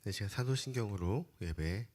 네, 제가 사도신경으로 예배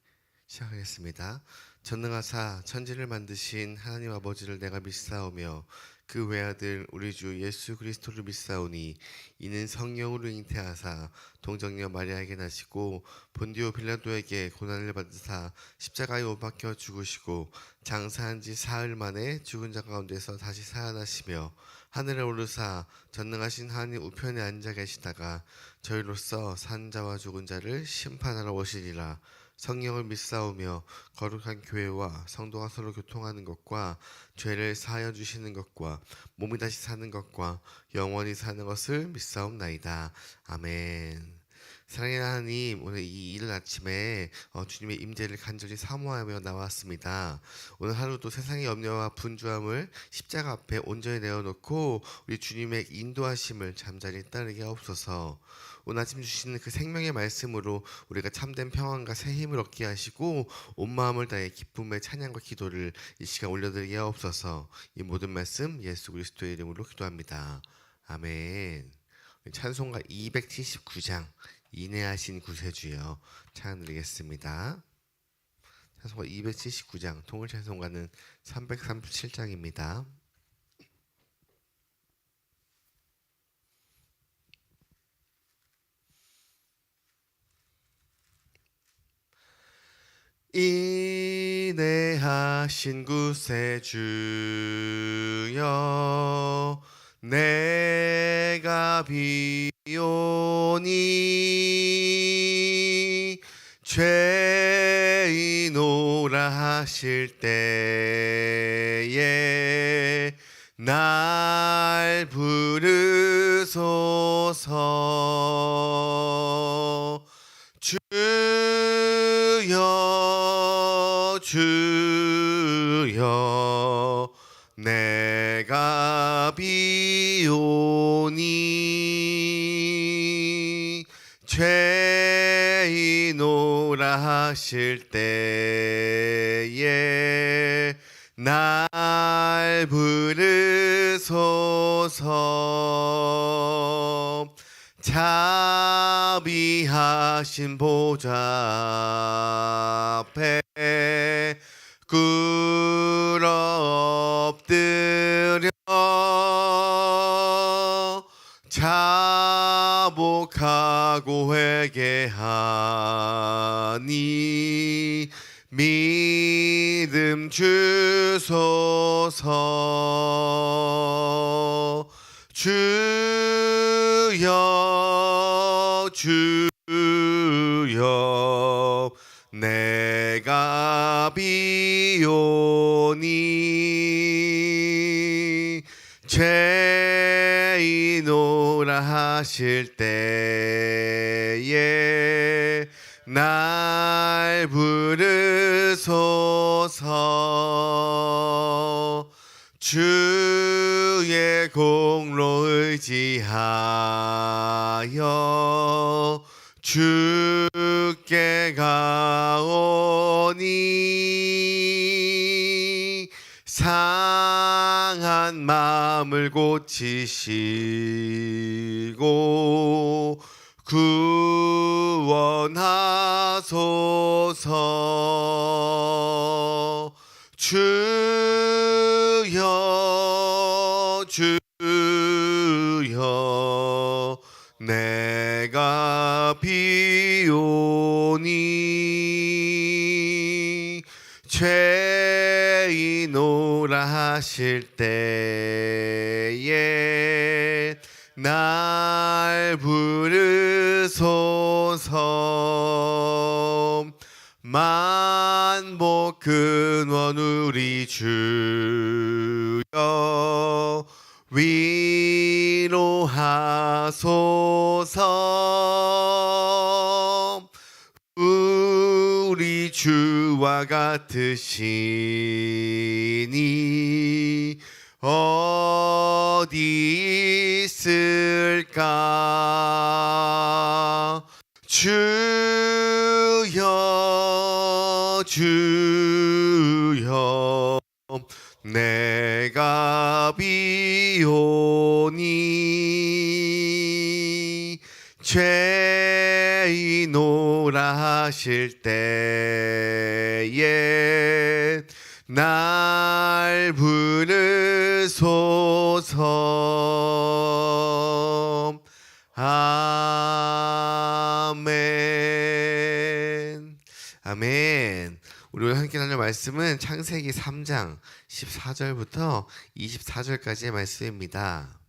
시작하겠습니다. 전능하사 천지를 만드신 하나님 아버지를 내가 믿사오며 그 외아들 우리 주 예수 그리스도를 믿사오니 이는 성령으로 잉태하사 동정녀 마리아에게 나시고 본디오 빌라도에게 고난을 받으사 십자가에 못 박혀 죽으시고 장사한 지 사흘 만에 죽은 자 가운데서 다시 살아나시며 하늘에 오르사 전능하신 하나님 우편에 앉아 계시다가 저희로서 산 자와 죽은 자를 심판하러 오시리라. 성령을 믿사오며 거룩한 교회와 성도가 서로 교통하는 것과 죄를 사하여 주시는 것과 몸이 다시 사는 것과 영원히 사는 것을 믿사옵나이다. 아멘. 사랑의 하나님, 오늘 이 이른 아침에 주님의 임재를 간절히 사모하며 나왔습니다. 오늘 하루도 세상의 염려와 분주함을 십자가 앞에 온전히 내어놓고 우리 주님의 인도하심을 잠자리 따르게 하옵소서. 오늘 아침 주시는 그 생명의 말씀으로 우리가 참된 평안과 새 힘을 얻게 하시고 온 마음을 다해 기쁨의 찬양과 기도를 이 시간 올려드리게 하옵소서. 이 모든 말씀 예수 그리스도의 이름으로 기도합니다. 아멘. 찬송가 279장 인내하신 구세주여 찬양 드리겠습니다. 찬송가 279장 통일 찬송가는 337장입니다. 인내하신 구세주여 내가 비오니 죄인오라 하실 때에 날 부르소서. 주여 주여 내가 비오니 죄인오라 하실 때에 날 부르소서. 자비하신 보좌 앞에 꿇어 엎드려 자복하고 회개하니 믿음 주소서. 주여 주여 내가 비오니 죄인오라 하실 때에 날 부르소서. 주의 공로 의지하여 주께 가오니 상한 마음을 고치시고 구원하소서. 주여 주여 내가 비오니 죄인오라 하실 때에 날 부르소서. 만복 근원 우리 주여 위로하소서. 우리 주와 같으시니 어디 있을까. 주여 주여 내가 비오니 죄 아이노라 하실 때에 날 부르소서. 아멘. 아멘. 우리 오늘 함께 나눌 말씀은 창세기 3장 14절부터 24절까지의 말씀입니다.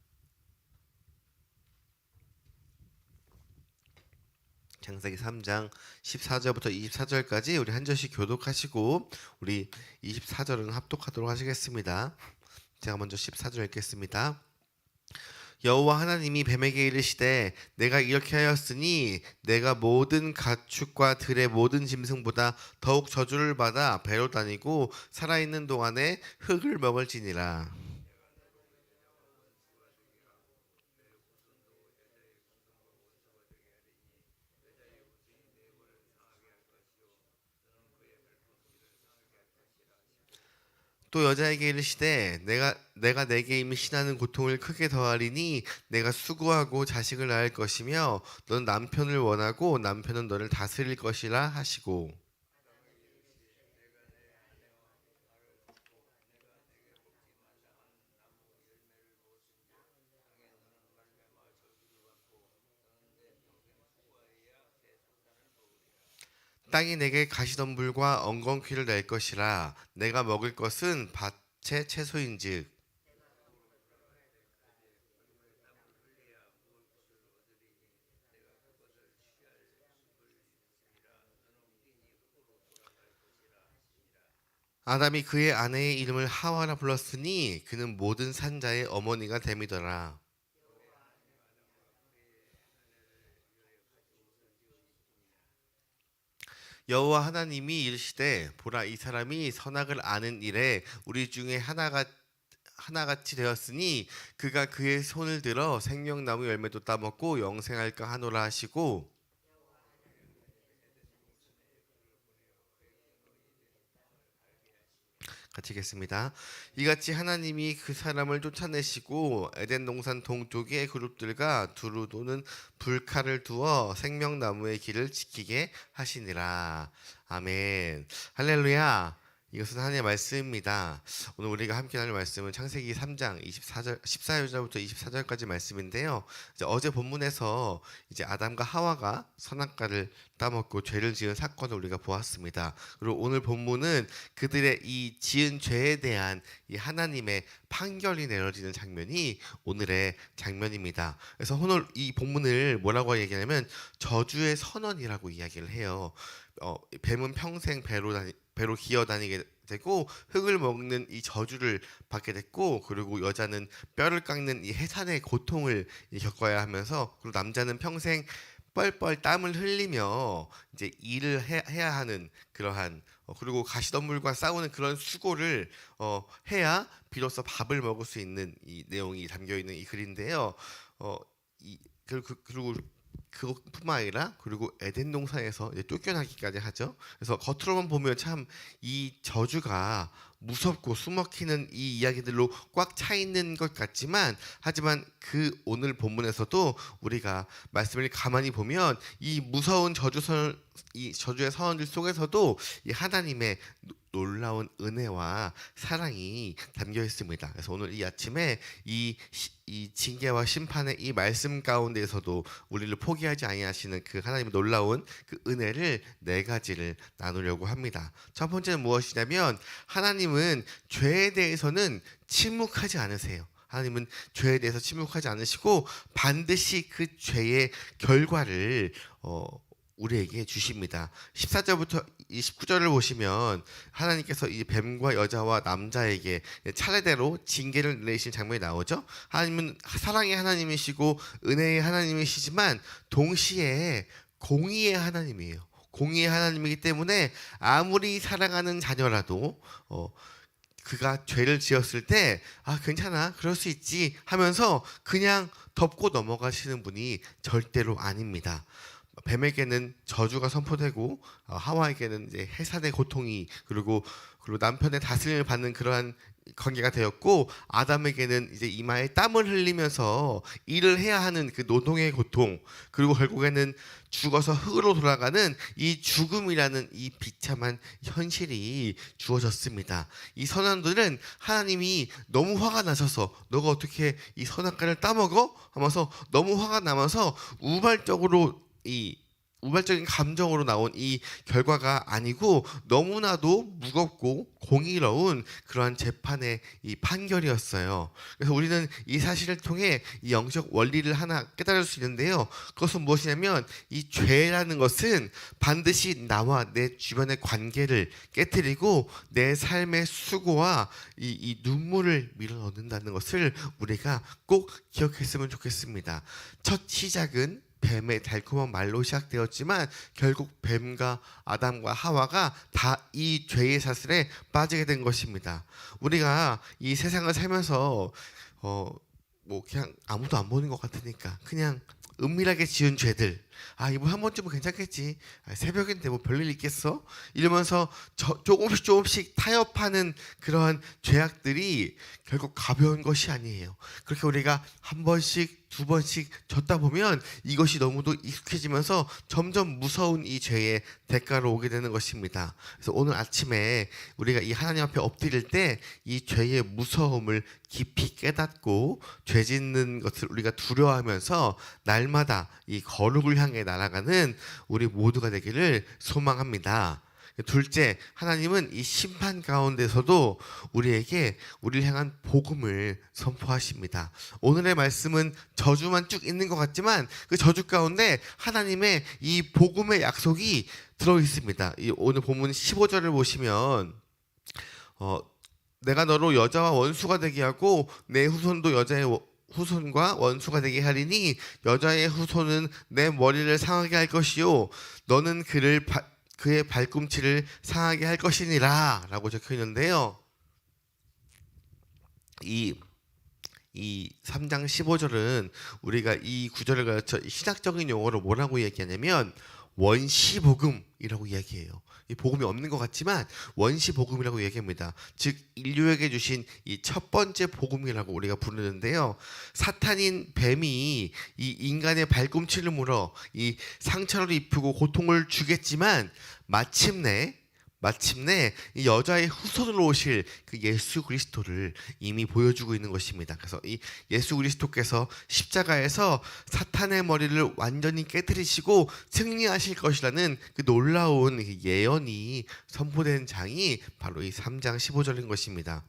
창세기 3장 14절부터 24절까지 우리 한 절씩 교독하시고 우리 24절은 합독하도록 하시겠습니다. 제가 먼저 14절 읽겠습니다. 여호와 하나님이 뱀에게 이르시되 내가 이렇게 하였으니 내가 모든 가축과 들의 모든 짐승보다 더욱 저주를 받아 배로 다니고 살아있는 동안에 흙을 먹을지니라. 또 여자에게 이르시되 내가 내게 임신하는 고통을 크게 더하리니 내가 수고하고 자식을 낳을 것이며 너는 남편을 원하고 남편은 너를 다스릴 것이라 하시고, 땅이 내게 가시덤불과 엉겅퀴를 낼 것이라. 내가 먹을 것은 밭의 채소인즉 아담이 그의 아내의 이름을 하와라 불렀으니 그는 모든 산자의 어머니가 됨이더라. 여호와 하나님이 이르시되 보라, 이 사람이 선악을 아는 일에 우리 중에 하나같이 되었으니 그가 그의 손을 들어 생명나무 열매도 따먹고 영생할까 하노라 하시고, 같이 읽겠습니다. 이같이 하나님이 그 사람을 쫓아내시고 에덴 동산 동쪽의 그룹들과 두루 도는 불칼을 두어 생명나무의 길을 지키게 하시니라. 아멘. 할렐루야. 이것은 하나님의 말씀입니다. 오늘 우리가 함께 나눌 말씀은 창세기 3장 14절부터 24절까지 말씀인데요. 이제 어제 본문에서 이제 아담과 하와가 선악과를 따먹고 죄를 지은 사건을 우리가 보았습니다. 그리고 오늘 본문은 그들의 이 지은 죄에 대한 이 하나님의 판결이 내려지는 장면이 오늘의 장면입니다. 그래서 오늘 이 본문을 뭐라고 얘기하냐면 저주의 선언이라고 이야기를 해요. 뱀은 평생 배로 기어다니게 되고 흙을 먹는 이 저주를 받게 됐고, 그리고 여자는 뼈를 깎는 이 해산의 고통을 겪어야 하면서, 그리고 남자는 평생 뻘뻘 땀을 흘리며 이제 일을 해야 하는 그러한, 그리고 가시덤불과 싸우는 그런 수고를 해야 비로소 밥을 먹을 수 있는 이 내용이 담겨 있는 이 글인데요. 그리고 그것뿐만 아니라 그리고 에덴 동산에서 이제 쫓겨나기까지 하죠. 그래서 겉으로만 보면 참 이 저주가 무섭고 숨막히는 이 이야기들로 꽉 차 있는 것 같지만, 하지만 그 오늘 본문에서도 우리가 말씀을 가만히 보면 이 무서운 이 저주의 선언들 속에서도 이 하나님의 놀라운 은혜와 사랑이 담겨 있습니다. 그래서 오늘 이 아침에 이 징계와 심판의 이 말씀 가운데에서도 우리를 포기하지 아니하시는 그 하나님의 놀라운 그 은혜를 네 가지를 나누려고 합니다. 첫 번째는 무엇이냐면, 하나님은 죄에 대해서는 침묵하지 않으세요. 하나님은 죄에 대해서 침묵하지 않으시고 반드시 그 죄의 결과를 우리에게 주십니다. 14절부터 19절을 보시면 하나님께서 이 뱀과 여자와 남자에게 차례대로 징계를 내리신 장면이 나오죠. 하나님은 사랑의 하나님이시고 은혜의 하나님이시지만 동시에 공의의 하나님이에요. 공의의 하나님이기 때문에 아무리 사랑하는 자녀라도 그가 죄를 지었을 때 괜찮아, 그럴 수 있지 하면서 그냥 덮고 넘어가시는 분이 절대로 아닙니다. 뱀에게는 저주가 선포되고 하와에게는 이제 해산의 고통이 그리고 남편의 다스림을 받는 그러한 관계가 되었고, 아담에게는 이제 이마에 땀을 흘리면서 일을 해야 하는 그 노동의 고통, 그리고 결국에는 죽어서 흙으로 돌아가는 이 죽음이라는 이 비참한 현실이 주어졌습니다. 이 선원들은 하나님이 너무 화가 나셔서 너가 어떻게 이 선악과를 따먹어? 하면서 너무 화가 나면서 우발적인 감정으로 나온 이 결과가 아니고 너무나도 무겁고 공의로운 그러한 재판의 이 판결이었어요. 그래서 우리는 이 사실을 통해 이 영적 원리를 하나 깨달을 수 있는데요. 그것은 무엇이냐면 이 죄라는 것은 반드시 나와 내 주변의 관계를 깨뜨리고 내 삶의 수고와 이 눈물을 밀어넣는다는 것을 우리가 꼭 기억했으면 좋겠습니다. 첫 시작은 뱀의 달콤한 말로 시작되었지만 결국 뱀과 아담과 하와가 다 이 죄의 사슬에 빠지게 된 것입니다. 우리가 이 세상을 살면서 뭐 그냥 아무도 안 보는 것 같으니까 그냥 은밀하게 지은 죄들, 이번 한 번쯤은 괜찮겠지, 새벽인데 뭐 별일 있겠어, 이러면서 조금씩 타협하는 그러한 죄악들이 결국 가벼운 것이 아니에요. 그렇게 우리가 한 번씩 두 번씩 졌다 보면 이것이 너무도 익숙해지면서 점점 무서운 이 죄의 대가로 오게 되는 것입니다. 그래서 오늘 아침에 우리가 이 하나님 앞에 엎드릴 때 이 죄의 무서움을 깊이 깨닫고 죄 짓는 것을 우리가 두려워하면서 날마다 이 거룩을 향해 날아가는 우리 모두가 되기를 소망합니다. 둘째, 하나님은 이 심판 가운데서도 우리를 향한 복음을 선포하십니다. 오늘의 말씀은 저주만 쭉 있는 것 같지만 그 저주 가운데 하나님의 이 복음의 약속이 들어 있습니다. 오늘 본문 15절을 보시면 내가 너로 여자와 원수가 되게 하고 내 후손도 여자의 후손과 원수가 되게 하리니 여자의 후손은 내 머리를 상하게 할 것이요 너는 그의 발꿈치를 상하게 할 것이니라 라고 적혀 있는데요. 이 3장 15절은 우리가 이 구절을 가르쳐 신학적인 용어로 뭐라고 얘기하냐면 원시복음이라고 이야기해요. 이 복음이 없는 것 같지만 원시복음이라고 얘기합니다. 즉 인류에게 주신 이 첫 번째 복음이라고 우리가 부르는데요. 사탄인 뱀이 이 인간의 발꿈치를 물어 이 상처를 입히고 고통을 주겠지만 마침내 이 여자의 후손으로 오실 그 예수 그리스도를 이미 보여주고 있는 것입니다. 그래서 이 예수 그리스도께서 십자가에서 사탄의 머리를 완전히 깨뜨리시고 승리하실 것이라는 그 놀라운 예언이 선포된 장이 바로 이 3장 15절인 것입니다.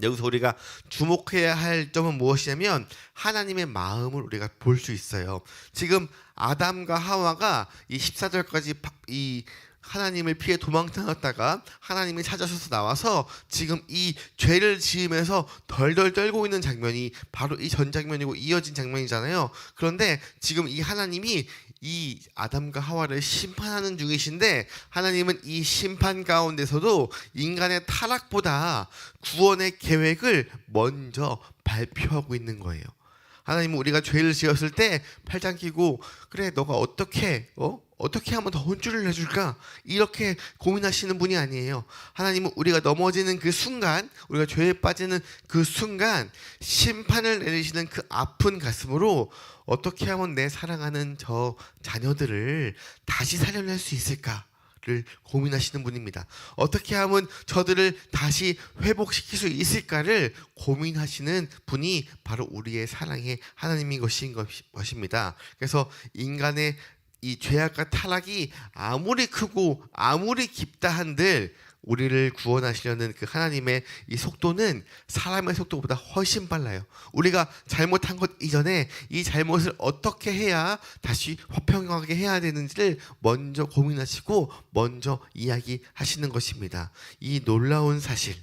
여기서 우리가 주목해야 할 점은 무엇이냐면 하나님의 마음을 우리가 볼 수 있어요. 지금 아담과 하와가 이 14절까지 이 하나님을 피해 도망다녔다가 하나님이 찾아서서 나와서 지금 이 죄를 지으면서 덜덜 떨고 있는 장면이 바로 이 전 장면이고 이어진 장면이잖아요. 그런데 지금 이 하나님이 이 아담과 하와를 심판하는 중이신데 하나님은 이 심판 가운데서도 인간의 타락보다 구원의 계획을 먼저 발표하고 있는 거예요. 하나님은 우리가 죄를 지었을 때 팔짱 끼고 그래 너가 어떻게 하면 더 혼쭐을 내줄까 이렇게 고민하시는 분이 아니에요. 하나님은 우리가 넘어지는 그 순간, 우리가 죄에 빠지는 그 순간 심판을 내리시는 그 아픈 가슴으로 어떻게 하면 내 사랑하는 저 자녀들을 다시 살려낼 수 있을까 를 고민하시는 분입니다. 어떻게 하면 저들을 다시 회복시킬 수 있을까를 고민하시는 분이 바로 우리의 사랑의 하나님인 것입니다. 그래서 인간의 이 죄악과 타락이 아무리 크고 아무리 깊다 한들 우리를 구원하시려는 그 하나님의 이 속도는 사람의 속도보다 훨씬 빨라요. 우리가 잘못한 것 이전에 이 잘못을 어떻게 해야 다시 화평하게 해야 되는지를 먼저 고민하시고 먼저 이야기하시는 것입니다. 이 놀라운 사실,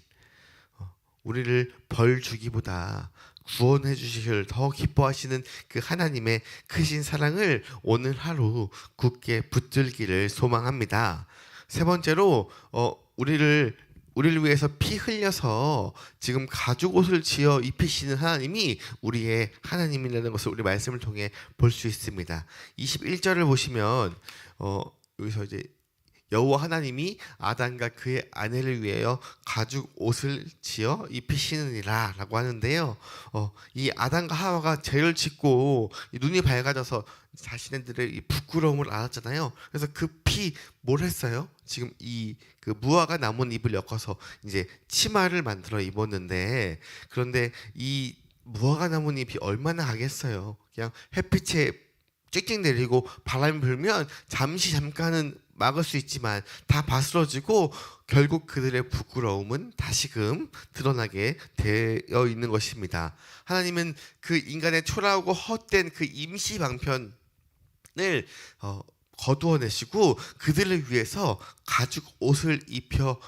우리를 벌 주기보다 구원해 주시기를 더 기뻐하시는 그 하나님의 크신 사랑을 오늘 하루 굳게 붙들기를 소망합니다. 세 번째로 우리를 위해서 피 흘려서 지금 가죽 옷을 지어 입히시는 하나님이 우리의 하나님이라는 것을 우리 말씀을 통해 볼 수 있습니다. 21절을 보시면 여기서 이제 여호와 하나님이 아담과 그의 아내를 위하여 가죽 옷을 지어 입히시느니라 라고 하는데요. 이 아담과 하와가 죄를 짓고 눈이 밝아져서 자신들의 이 부끄러움을 알았잖아요. 그래서 급히 뭘 했어요? 지금 이 그 무화과 나뭇잎을 엮어서 이제 치마를 만들어 입었는데, 그런데 이 무화과 나뭇잎이 얼마나 하겠어요? 그냥 햇빛에 찍찍 내리고 바람이 불면 잠깐은 막을 수 있지만 다 바스러지고 결국 그들의 부끄러움은 다시금 드러나게 되어 있는 것입니다. 하나님은 그 인간의 초라하고 헛된 그 임시 방편을 거두어내시고 그들을 위해서 가죽 옷을 입혀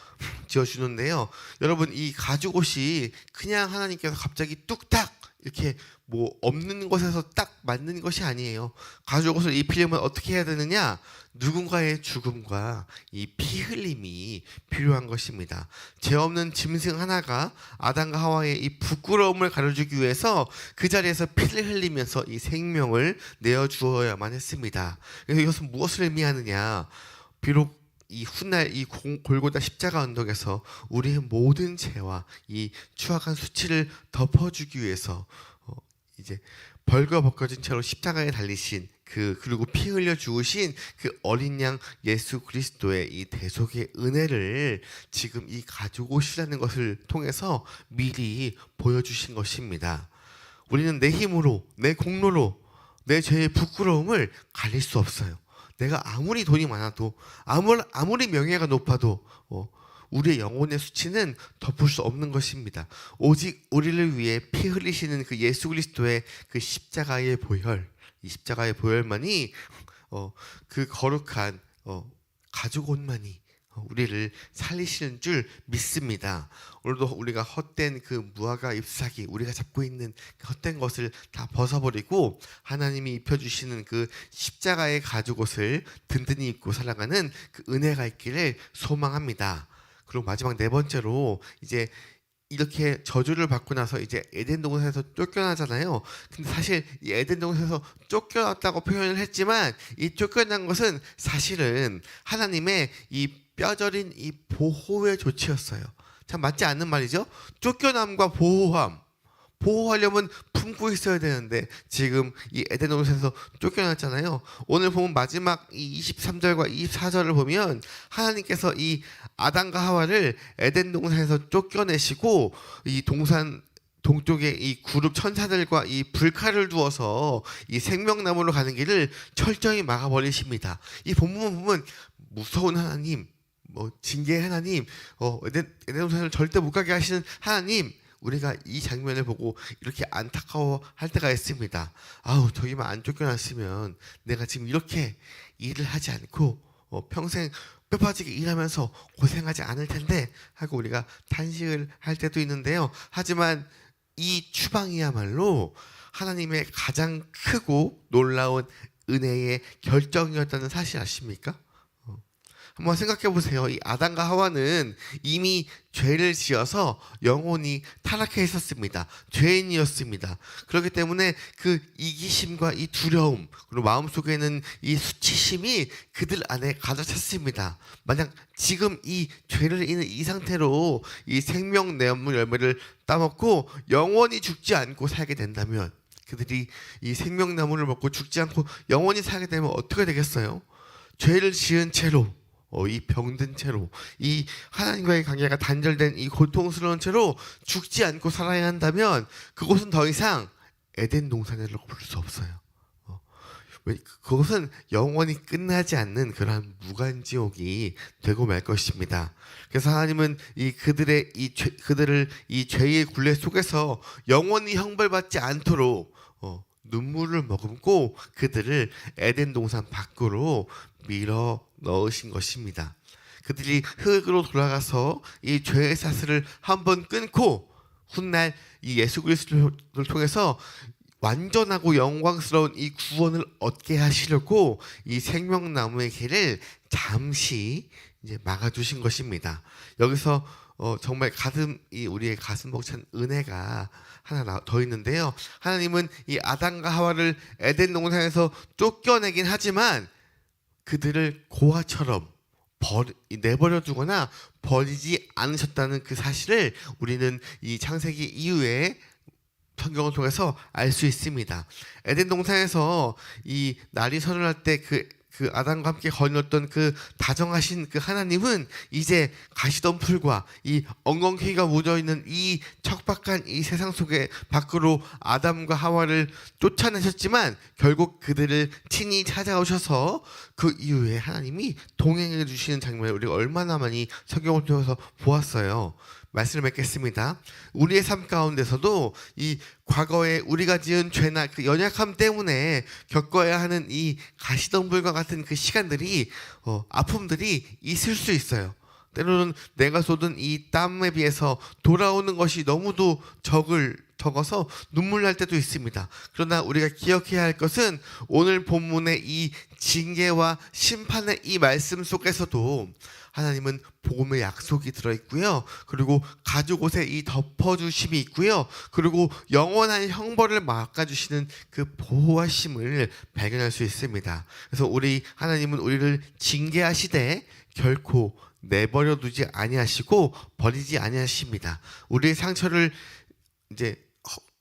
지어주는데요. 여러분, 이 가죽 옷이 그냥 하나님께서 갑자기 뚝딱 이렇게 뭐 없는 곳에서 딱 맞는 것이 아니에요. 가죽 옷을 입히려면 어떻게 해야 되느냐? 누군가의 죽음과 이 피 흘림이 필요한 것입니다. 죄 없는 짐승 하나가 아담과 하와의 이 부끄러움을 가려주기 위해서 그 자리에서 피를 흘리면서 이 생명을 내어 주어야만 했습니다. 그래서 이것은 무엇을 의미하느냐? 비록 이 훗날 이 골고다 십자가 언덕에서 우리의 모든 죄와 이 추악한 수치를 덮어주기 위해서 이제 벌거벗겨진 채로 십자가에 달리신 그리고 피 흘려 죽으신 그 어린 양 예수 그리스도의 이 대속의 은혜를 지금 이 가죽 옷이라는 것을 통해서 미리 보여주신 것입니다. 우리는 내 힘으로, 내 공로로 내 죄의 부끄러움을 가릴 수 없어요. 내가 아무리 돈이 많아도 아무리 명예가 높아도 우리의 영혼의 수치는 덮을 수 없는 것입니다. 오직 우리를 위해 피 흘리시는 그 예수 그리스도의 그 십자가의 보혈, 이 십자가의 보혈만이 그 거룩한 가죽 옷만이 우리를 살리시는 줄 믿습니다. 오늘도 우리가 헛된 그 무화과 잎사귀, 우리가 잡고 있는 그 헛된 것을 다 벗어버리고 하나님이 입혀주시는 그 십자가의 가죽 옷을 든든히 입고 살아가는 그 은혜가 있기를 소망합니다. 그리고 마지막 네 번째로, 이제 이렇게 저주를 받고 나서 이제 에덴 동산에서 쫓겨나잖아요. 근데 사실 이 에덴 동산에서 쫓겨났다고 표현을 했지만 이 쫓겨난 것은 사실은 하나님의 이 뼈저린 이 보호의 조치였어요. 참 맞지 않는 말이죠. 쫓겨남과 보호하려면 품고 있어야 되는데 지금 이 에덴 동산에서 쫓겨났잖아요. 오늘 보면 마지막 이 23절과 24절을 보면 하나님께서 이 아담과 하와를 에덴 동산에서 쫓겨내시고 이 동산 동쪽에 이 그룹 천사들과 이 불칼을 두어서 이 생명나무로 가는 길을 철저히 막아버리십니다. 이 본문 보면 무서운 하나님, 징계의 하나님, 에덴 동산을 절대 못 가게 하시는 하나님, 우리가 이 장면을 보고 이렇게 안타까워할 때가 있습니다. 저기만 안 쫓겨났으면 내가 지금 이렇게 일을 하지 않고 평생 뼈 빠지게 일하면서 고생하지 않을 텐데 하고 우리가 탄식을 할 때도 있는데요. 하지만 이 추방이야말로 하나님의 가장 크고 놀라운 은혜의 결정이었다는 사실 아십니까? 한번 생각해 보세요. 이 아담과 하와는 이미 죄를 지어서 영혼이 타락해 있었습니다. 죄인이었습니다. 그렇기 때문에 그 이기심과 이 두려움, 그리고 마음속에는 이 수치심이 그들 안에 가득 찼습니다. 만약 지금 이 죄를 인한 이 상태로 이 생명나무 열매를 따먹고 영원히 죽지 않고 살게 된다면, 그들이 이 생명나무를 먹고 죽지 않고 영원히 살게 되면 어떻게 되겠어요? 죄를 지은 채로, 이 병든 채로, 이 하나님과의 관계가 단절된 이 고통스러운 채로 죽지 않고 살아야 한다면 그곳은 더 이상 에덴 동산이라고 부를 수 없어요. 그것은 영원히 끝나지 않는 그러한 무간지옥이 되고 말 것입니다. 그래서 하나님은 그들을 이 죄의 굴레 속에서 영원히 형벌받지 않도록 눈물을 머금고 그들을 에덴 동산 밖으로 밀어 넣으신 것입니다. 그들이 흙으로 돌아가서 이 죄의 사슬을 한번 끊고 훗날 이 예수 그리스도를 통해서 완전하고 영광스러운 이 구원을 얻게 하시려고 이 생명나무의 길을 잠시 이제 막아주신 것입니다. 여기서 정말 가슴이 우리의 가슴 벅찬 은혜가 하나 더 있는데요. 하나님은 이 아담과 하와를 에덴 동산에서 쫓겨내긴 하지만 그들을 고아처럼 내버려 두거나 버리지 않으셨다는 그 사실을 우리는 이 창세기 이후에 성경을 통해서 알 수 있습니다. 에덴 동산에서 이 날이 서늘할 때 그 아담과 함께 거닐었던 그 다정하신 그 하나님은 이제 가시던 풀과 이 엉겅퀴가 묻어있는 이 척박한 이 세상 속에 밖으로 아담과 하와를 쫓아내셨지만 결국 그들을 친히 찾아오셔서 그 이후에 하나님이 동행해 주시는 장면을 우리가 얼마나 많이 성경을 통해서 보았어요. 말씀을 맺겠습니다. 우리의 삶 가운데서도 이 과거에 우리가 지은 죄나 그 연약함 때문에 겪어야 하는 이 가시덤불과 같은 그 시간들이 아픔들이 있을 수 있어요. 때로는 내가 쏟은 이 땀에 비해서 돌아오는 것이 너무도 적어서 눈물 날 때도 있습니다. 그러나 우리가 기억해야 할 것은 오늘 본문의 이 징계와 심판의 이 말씀 속에서도 하나님은 복음의 약속이 들어있고요. 그리고 가죽 옷에 이 덮어주심이 있고요. 그리고 영원한 형벌을 막아주시는 그 보호하심을 발견할 수 있습니다. 그래서 하나님은 우리를 징계하시되 결코 내버려 두지 아니하시고 버리지 아니하십니다. 우리의 상처를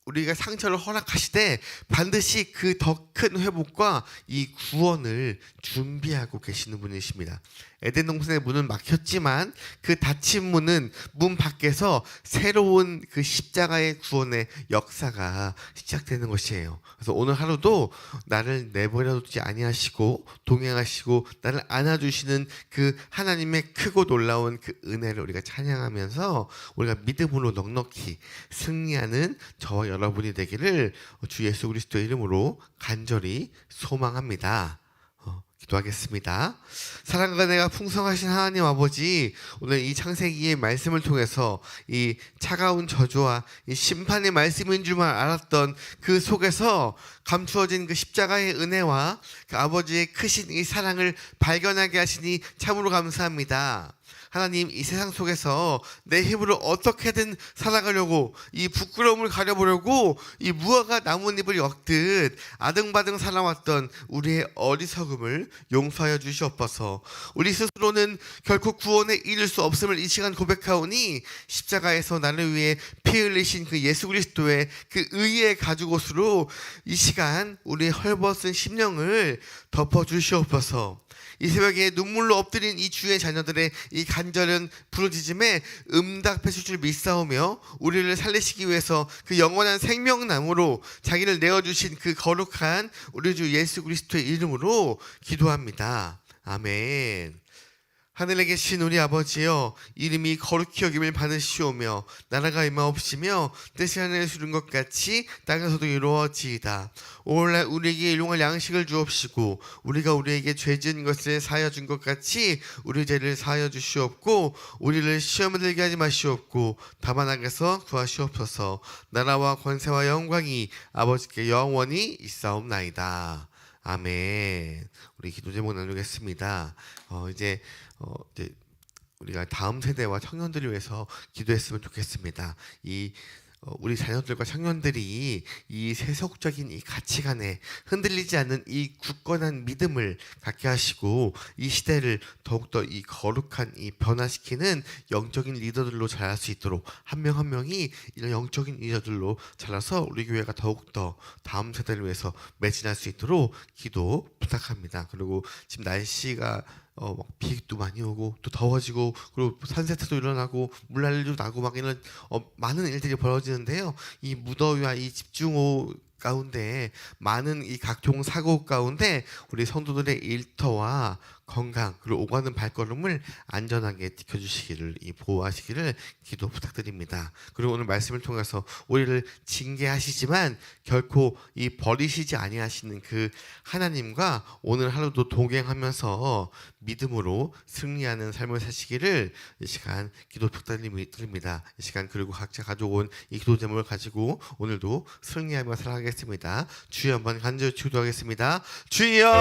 우리가 상처를 허락하시되 반드시 그 더 큰 회복과 이 구원을 준비하고 계시는 분이십니다. 에덴 동산의 문은 막혔지만 그 닫힌 문 밖에서 새로운 그 십자가의 구원의 역사가 시작되는 것이에요. 그래서 오늘 하루도 나를 내버려두지 아니하시고 동행하시고 나를 안아주시는 그 하나님의 크고 놀라운 그 은혜를 우리가 찬양하면서 우리가 믿음으로 넉넉히 승리하는 저와 여러분이 되기를 주 예수 그리스도의 이름으로 간절히 소망합니다. 기도하겠습니다. 사랑과 은혜가 풍성하신 하나님 아버지, 오늘 이 창세기의 말씀을 통해서 이 차가운 저주와 이 심판의 말씀인 줄만 알았던 그 속에서 감추어진 그 십자가의 은혜와 그 아버지의 크신 이 사랑을 발견하게 하시니 참으로 감사합니다. 하나님, 이 세상 속에서 내 힘으로 어떻게든 살아가려고 이 부끄러움을 가려보려고 이 무화과 나뭇잎을 엮듯 아등바등 살아왔던 우리의 어리석음을 용서하여 주시옵소서. 우리 스스로는 결코 구원에 이를 수 없음을 이 시간 고백하오니 십자가에서 나를 위해 피 흘리신 그 예수 그리스도의 그 의의 가죽옷으로 이 시간 우리의 헐벗은 심령을 덮어 주시옵소서. 이 새벽에 눈물로 엎드린 이 주의 자녀들의 이 간절한 부르짖음에 응답해 주실 줄 믿사오며 우리를 살리시기 위해서 그 영원한 생명나무로 자기를 내어주신 그 거룩한 우리 주 예수 그리스도의 이름으로 기도합니다. 아멘. 하늘에 계신 우리 아버지여, 이름이 거룩히 여김을 받으시오며 나라가 임하옵시며 뜻이 하늘에서 이룬 것 같이 땅에서도 이루어지이다. 오늘날 우리에게 일용할 양식을 주옵시고 우리가 우리에게 죄 지은 것을 사하여 준 것 같이 우리 죄를 사하여 주시옵고 우리를 시험에 들게 하지 마시옵고 다만 악에서 구하시옵소서. 나라와 권세와 영광이 아버지께 영원히 있사옵나이다. 아멘. 우리 기도 제목 나누겠습니다. 이제 우리가 다음 세대와 청년들을 위해서 기도했으면 좋겠습니다. 우리 자녀들과 청년들이 이 세속적인 이 가치관에 흔들리지 않는 이 굳건한 믿음을 갖게 하시고 이 시대를 더욱더 이 거룩한 이 변화시키는 영적인 리더들로 자랄 수 있도록 한 명 한 명이 이런 영적인 리더들로 자라서 우리 교회가 더욱더 다음 세대를 위해서 매진할 수 있도록 기도 부탁합니다. 그리고 지금 날씨가 비도 많이 오고 또 더워지고 그리고 산세태도 일어나고 물난리도 나고 막 이런 많은 일들이 벌어지는데요. 이 무더위와 이 집중호 가운데 많은 이 각종 사고 가운데 우리 성도들의 일터와 건강 그리고 오가는 발걸음을 안전하게 지켜주시기를 보호하시기를 기도 부탁드립니다. 그리고 오늘 말씀을 통해서 우리를 징계하시지만 결코 이 버리시지 아니하시는 그 하나님과 오늘 하루도 동행하면서 믿음으로 승리하는 삶을 사시기를 이 시간 기도 부탁드립니다. 이 시간 그리고 각자 가져온 이 기도 제목을 가지고 오늘도 승리하며 살아가겠습니다. 주여 한번 간절히 기도하겠습니다. 주여